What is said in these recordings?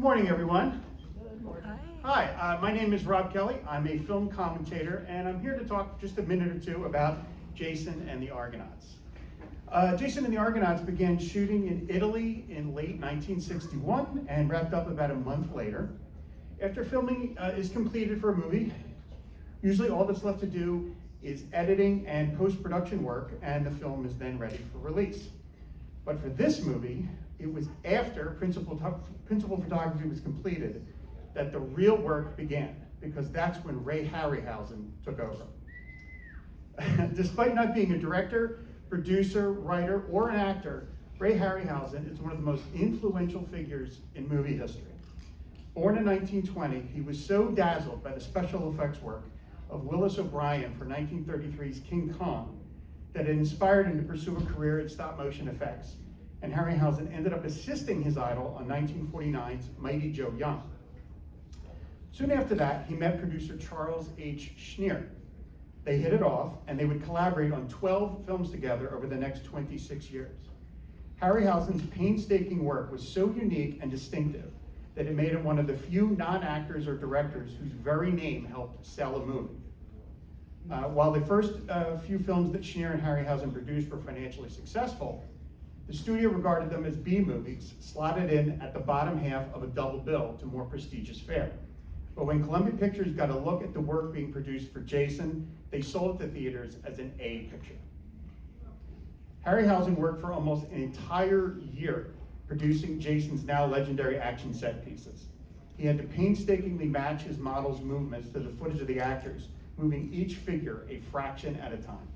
Good morning, everyone. Good morning. Hi, my name is Rob Kelly. I'm a film commentator, and I'm here to talk just a minute or two about Jason and the Argonauts. Jason and the Argonauts began shooting in Italy in late 1961 and wrapped up about a month later. After filming is completed for a movie, usually all that's left to do is editing and post-production work, and the film is then ready for release. But for this movie, it was after principal photography was completed that the real work began, because that's when Ray Harryhausen took over. Despite not being a director, producer, writer, or an actor, Ray Harryhausen is one of the most influential figures in movie history. Born in 1920, he was so dazzled by the special effects work of Willis O'Brien for 1933's King Kong that it inspired him to pursue a career in stop-motion effects, and Harryhausen ended up assisting his idol on 1949's Mighty Joe Young. Soon after that, he met producer Charles H. Schneer. They hit it off, and they would collaborate on 12 films together over the next 26 years. Harryhausen's painstaking work was so unique and distinctive that it made him one of the few non-actors or directors whose very name helped sell a movie. While the first few films that Schneer and Harryhausen produced were financially successful, the studio regarded them as B-movies, slotted in at the bottom half of a double bill to more prestigious fare. But when Columbia Pictures got a look at the work being produced for Jason, they sold it to theaters as an A picture. Harryhausen worked for almost an entire year producing Jason's now legendary action set pieces. He had to painstakingly match his models' movements to the footage of the actors, moving each figure a fraction at a time.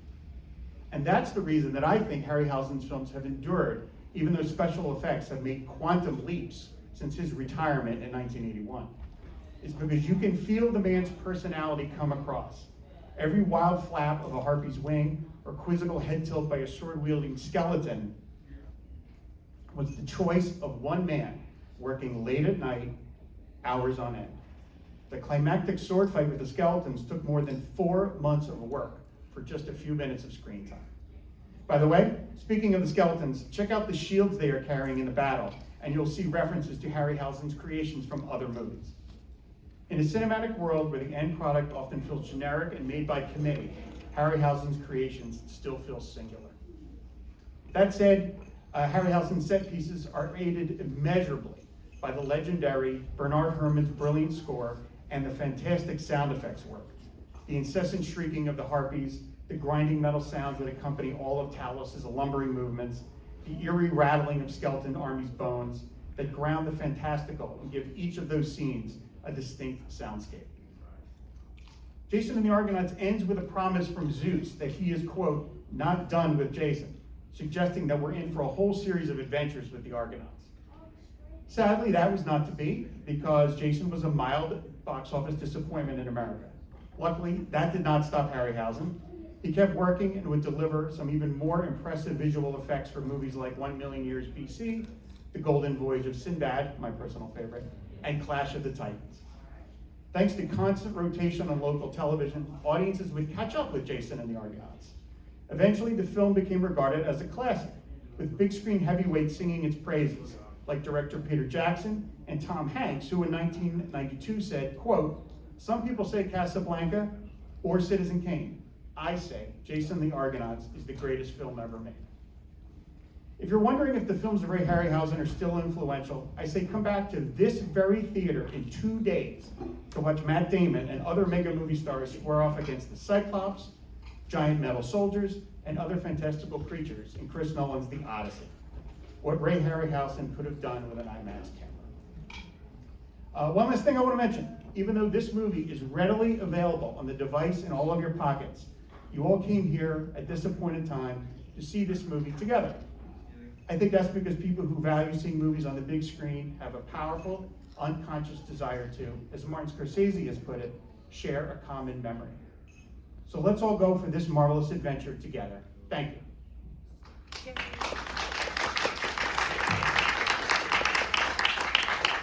And that's the reason that I think Harryhausen's films have endured, even though special effects have made quantum leaps since his retirement in 1981. It's because you can feel the man's personality come across. Every wild flap of a harpy's wing or quizzical head tilt by a sword-wielding skeleton was the choice of one man working late at night, hours on end. The climactic sword fight with the skeletons took more than 4 months of work for just a few minutes of screen time. By the way, speaking of the skeletons, check out the shields they are carrying in the battle, and you'll see references to Harryhausen's creations from other movies. In a cinematic world where the end product often feels generic and made by committee, Harryhausen's creations still feel singular. That said, Harryhausen's set pieces are aided immeasurably by the legendary Bernard Herrmann's brilliant score and the fantastic sound effects work. The incessant shrieking of the harpies, the grinding metal sounds that accompany all of Talos's lumbering movements, the eerie rattling of skeleton armies' bones that ground the fantastical and give each of those scenes a distinct soundscape. Jason and the Argonauts ends with a promise from Zeus that he is, quote, not done with Jason, suggesting that we're in for a whole series of adventures with the Argonauts. Sadly, that was not to be, because Jason was a mild box office disappointment in America. Luckily, that did not stop Harryhausen. He kept working and would deliver some even more impressive visual effects for movies like 1 Million Years BC, The Golden Voyage of Sinbad, my personal favorite, and Clash of the Titans. Thanks to constant rotation on local television, audiences would catch up with Jason and the Argonauts. Eventually, the film became regarded as a classic, with big screen heavyweights singing its praises, like director Peter Jackson and Tom Hanks, who in 1992 said, quote, some people say Casablanca or Citizen Kane. I say Jason and the Argonauts is the greatest film ever made. If you're wondering if the films of Ray Harryhausen are still influential, I say come back to this very theater in 2 days to watch Matt Damon and other mega movie stars square off against the Cyclops, giant metal soldiers, and other fantastical creatures in Chris Nolan's The Odyssey. What Ray Harryhausen could have done with an IMAX camera. One last thing I want to mention. Even though this movie is readily available on the device in all of your pockets, you all came here at this appointed time to see this movie together. I think that's because people who value seeing movies on the big screen have a powerful, unconscious desire to, as Martin Scorsese has put it, share a common memory. So let's all go for this marvelous adventure together. Thank you.